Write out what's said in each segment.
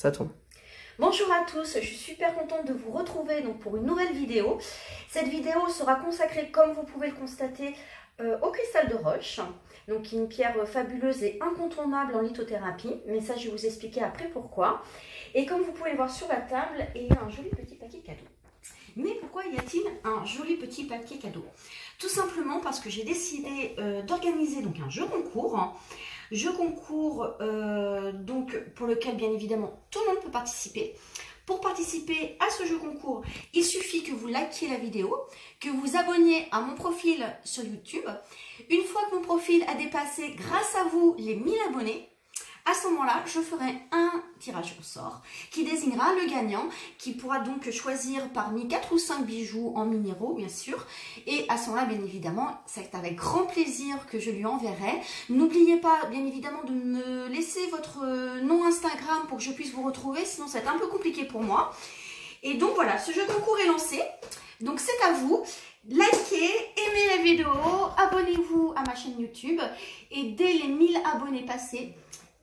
Ça tombe. Bonjour à tous, je suis super contente de vous retrouver donc pour une nouvelle vidéo. Cette vidéo sera consacrée, comme vous pouvez le constater, au cristal de roche. Donc une pierre fabuleuse et incontournable en lithothérapie, mais ça je vais vous expliquer après pourquoi. Et comme vous pouvez le voir sur la table, il y a un joli petit paquet cadeau. Mais pourquoi y a-t-il un joli petit paquet cadeau? Tout simplement parce que j'ai décidé d'organiser donc un jeu concours. Jeu concours donc pour lequel bien évidemment tout le monde peut participer. Pour participer à ce jeu concours, il suffit que vous likiez la vidéo, que vous abonniez à mon profil sur YouTube. Une fois que mon profil a dépassé grâce à vous les 1000 abonnés, à ce moment-là, je ferai un tirage au sort qui désignera le gagnant qui pourra donc choisir parmi 4 ou 5 bijoux en minéraux, bien sûr. Et à ce moment-là, bien évidemment, c'est avec grand plaisir que je lui enverrai. N'oubliez pas, bien évidemment, de me laisser votre nom Instagram pour que je puisse vous retrouver, sinon ça va être un peu compliqué pour moi. Et donc voilà, ce jeu concours est lancé. Donc c'est à vous. Likez, aimez la vidéo, abonnez-vous à ma chaîne YouTube. Et dès les 1000 abonnés passés,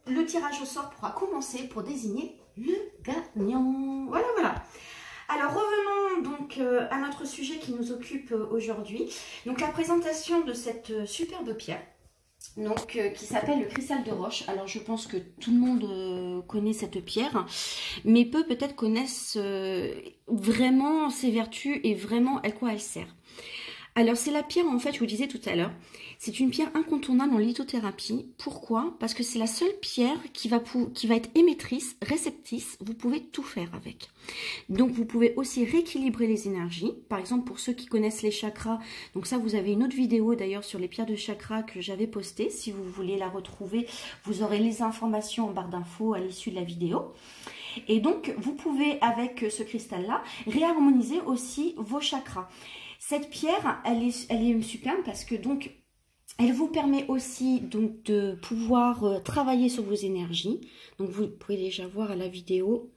le tirage au sort pourra commencer pour désigner le gagnant. Voilà, voilà. Alors revenons donc à notre sujet qui nous occupe aujourd'hui. Donc la présentation de cette superbe pierre, donc qui s'appelle le cristal de roche. Alors je pense que tout le monde connaît cette pierre, mais peu peut-être connaissent vraiment ses vertus et vraiment à quoi elle sert. Alors c'est la pierre, en fait, je vous disais tout à l'heure, c'est une pierre incontournable en lithothérapie. Pourquoi? Parce que c'est la seule pierre qui va être émettrice, réceptrice, vous pouvez tout faire avec. Donc vous pouvez aussi rééquilibrer les énergies. Par exemple, pour ceux qui connaissent les chakras, donc ça vous avez une autre vidéo d'ailleurs sur les pierres de chakras que j'avais postée. Si vous voulez la retrouver, vous aurez les informations en barre d'infos à l'issue de la vidéo. Et donc vous pouvez avec ce cristal-là réharmoniser aussi vos chakras. Cette pierre, elle est superbe parce que donc elle vous permet aussi donc de pouvoir travailler sur vos énergies. Donc vous pouvez déjà voir à la vidéo.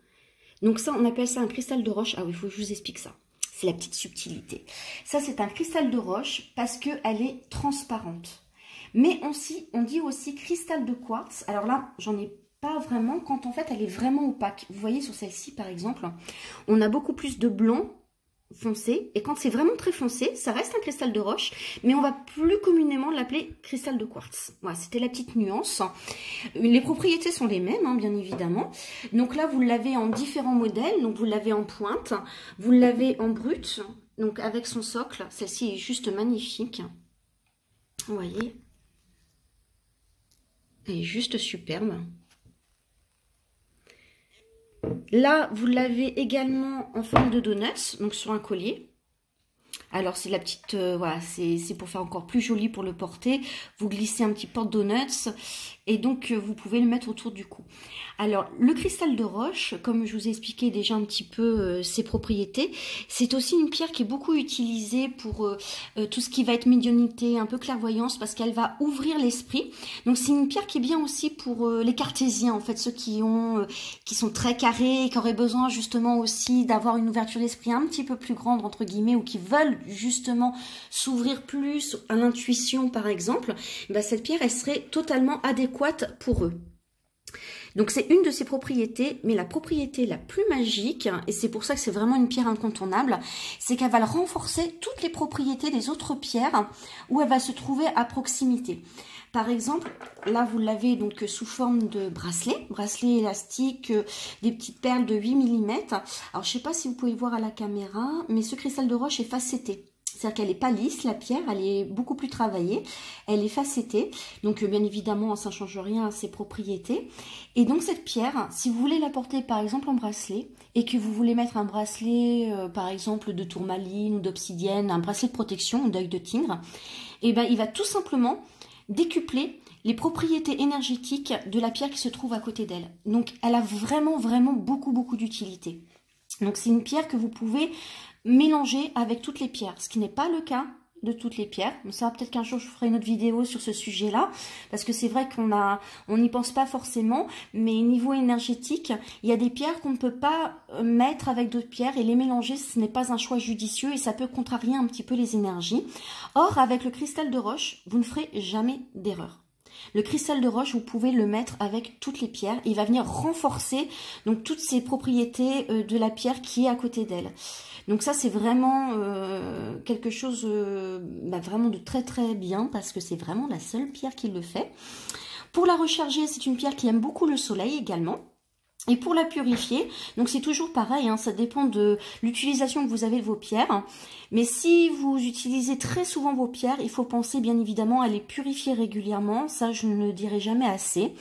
Donc ça, on appelle ça un cristal de roche. Ah oui, il faut que je vous explique ça. C'est la petite subtilité. Ça, c'est un cristal de roche parce qu'elle est transparente. Mais on dit aussi cristal de quartz. Alors là, j'en ai pas vraiment quand en fait elle est vraiment opaque. Vous voyez sur celle-ci par exemple, on a beaucoup plus de blanc foncé, et quand c'est vraiment très foncé, ça reste un cristal de roche, mais on va plus communément l'appeler cristal de quartz. Voilà, c'était la petite nuance. Les propriétés sont les mêmes, hein, bien évidemment. Donc là, vous l'avez en différents modèles. Donc vous l'avez en pointe, vous l'avez en brut, donc avec son socle. Celle-ci est juste magnifique. Vous voyez, elle est juste superbe. Là, vous l'avez également en forme de donuts, donc sur un collier. Alors, c'est la petite, voilà, c'est pour faire encore plus joli pour le porter. Vous glissez un petit porte-donuts et donc vous pouvez le mettre autour du cou. Alors, le cristal de roche, comme je vous ai expliqué déjà un petit peu ses propriétés, c'est aussi une pierre qui est beaucoup utilisée pour tout ce qui va être médiumnité, un peu clairvoyance, parce qu'elle va ouvrir l'esprit. Donc, c'est une pierre qui est bien aussi pour les cartésiens, en fait, ceux qui sont très carrés et qui auraient besoin justement aussi d'avoir une ouverture d'esprit un petit peu plus grande, entre guillemets, ou qui veulent justement s'ouvrir plus à l'intuition, par exemple. Ben, cette pierre, elle serait totalement adéquate pour eux. Donc c'est une de ses propriétés, mais la propriété la plus magique, et c'est pour ça que c'est vraiment une pierre incontournable, c'est qu'elle va renforcer toutes les propriétés des autres pierres où elle va se trouver à proximité. Par exemple, là vous l'avez donc sous forme de bracelet élastique, des petites perles de 8 mm. Alors je ne sais pas si vous pouvez le voir à la caméra, mais ce cristal de roche est facetté. C'est-à-dire qu'elle n'est pas lisse, la pierre, elle est beaucoup plus travaillée, elle est facettée, donc bien évidemment ça ne change rien à ses propriétés. Et donc cette pierre, si vous voulez la porter par exemple en bracelet, et que vous voulez mettre un bracelet par exemple de tourmaline ou d'obsidienne, un bracelet de protection ou d'œil de tigre, et ben il va tout simplement décupler les propriétés énergétiques de la pierre qui se trouve à côté d'elle. Donc elle a vraiment beaucoup d'utilité. Donc c'est une pierre que vous pouvez mélanger avec toutes les pierres, ce qui n'est pas le cas de toutes les pierres. Mais ça, peut-être qu'un jour je ferai une autre vidéo sur ce sujet-là, parce que c'est vrai on n'y pense pas forcément, mais niveau énergétique, il y a des pierres qu'on ne peut pas mettre avec d'autres pierres et les mélanger, ce n'est pas un choix judicieux et ça peut contrarier un petit peu les énergies. Or, avec le cristal de roche, vous ne ferez jamais d'erreur. Le cristal de roche, vous pouvez le mettre avec toutes les pierres. Il va venir renforcer donc toutes ces propriétés de la pierre qui est à côté d'elle. Donc ça, c'est vraiment quelque chose vraiment de très très bien parce que c'est vraiment la seule pierre qui le fait. Pour la recharger, c'est une pierre qui aime beaucoup le soleil également. Et pour la purifier, donc c'est toujours pareil, hein, ça dépend de l'utilisation que vous avez de vos pierres. Mais si vous utilisez très souvent vos pierres, il faut penser bien évidemment à les purifier régulièrement. Ça, je ne le dirai jamais assez.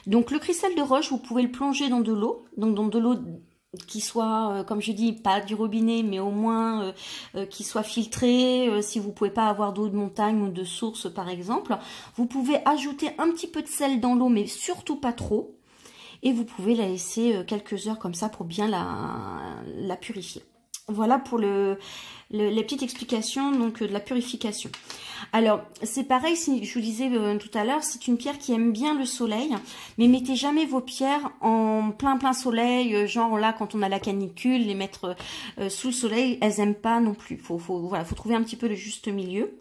Donc le cristal de roche, vous pouvez le plonger dans de l'eau, donc dans de l'eau qui soit, comme je dis, pas du robinet, mais au moins qui soit filtrée. Si vous pouvez pas avoir d'eau de montagne ou de source par exemple, vous pouvez ajouter un petit peu de sel dans l'eau, mais surtout pas trop. Et vous pouvez la laisser quelques heures comme ça pour bien la purifier. Voilà pour les petites explications donc, de la purification. Alors, c'est pareil, je vous disais tout à l'heure, c'est une pierre qui aime bien le soleil, mais mettez jamais vos pierres en plein soleil, genre là, quand on a la canicule, les mettre sous le soleil, elles n'aiment pas non plus. Voilà, faut trouver un petit peu le juste milieu.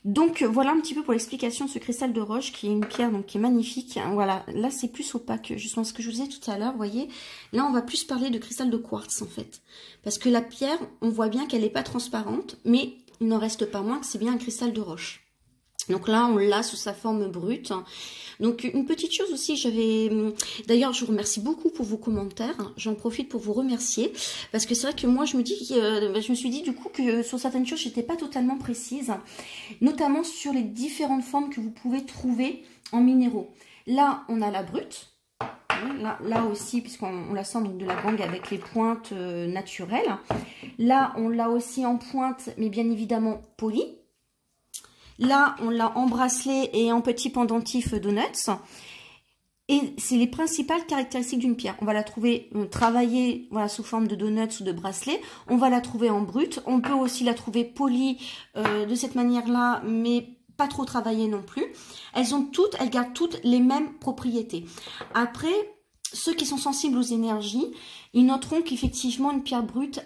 Donc voilà un petit peu pour l'explication de ce cristal de roche qui est une pierre donc qui est magnifique. Voilà, là c'est plus opaque, justement ce que je vous disais tout à l'heure, vous voyez. Là on va plus parler de cristal de quartz en fait. Parce que la pierre, on voit bien qu'elle n'est pas transparente, mais il n'en reste pas moins que c'est bien un cristal de roche. Donc là on l'a sous sa forme brute. Donc une petite chose aussi, d'ailleurs je vous remercie beaucoup pour vos commentaires, j'en profite pour vous remercier, parce que c'est vrai que moi je me suis dit du coup que sur certaines choses j'étais pas totalement précise, notamment sur les différentes formes que vous pouvez trouver en minéraux. Là on a la brute, là aussi puisqu'on la sent donc de la gangue avec les pointes naturelles. Là on l'a aussi en pointe mais bien évidemment polie. Là, on l'a en bracelet et en petit pendentif donuts. Et c'est les principales caractéristiques d'une pierre. On va la trouver travaillée voilà, sous forme de donuts ou de bracelet. On va la trouver en brut. On peut aussi la trouver polie de cette manière-là, mais pas trop travaillée non plus. Elles gardent toutes les mêmes propriétés. Après, ceux qui sont sensibles aux énergies, ils noteront qu'effectivement, une pierre brute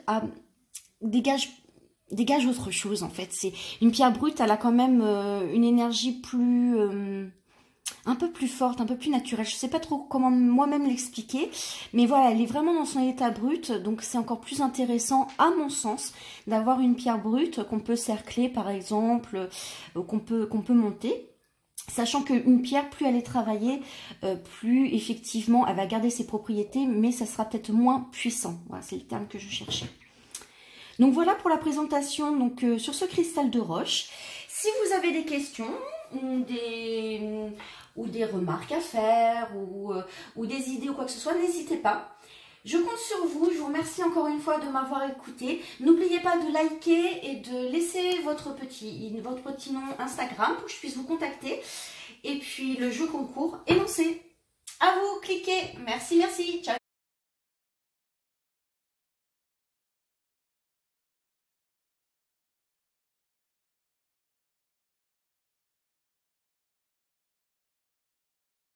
dégage autre chose en fait. C'est une pierre brute, elle a quand même une énergie plus un peu plus forte, un peu plus naturelle. Je sais pas trop comment moi-même l'expliquer, mais voilà, elle est vraiment dans son état brut, donc c'est encore plus intéressant à mon sens d'avoir une pierre brute qu'on peut cercler par exemple, qu'on peut monter. Sachant qu'une pierre, plus elle est travaillée, plus effectivement elle va garder ses propriétés, mais ça sera peut-être moins puissant. Voilà, c'est le terme que je cherchais. Donc voilà pour la présentation donc, sur ce cristal de roche. Si vous avez des questions ou des remarques à faire ou des idées ou quoi que ce soit, n'hésitez pas. Je compte sur vous. Je vous remercie encore une fois de m'avoir écouté. N'oubliez pas de liker et de laisser votre petit nom Instagram pour que je puisse vous contacter. Et puis le jeu concours est lancé. À vous, cliquez. Merci, ciao.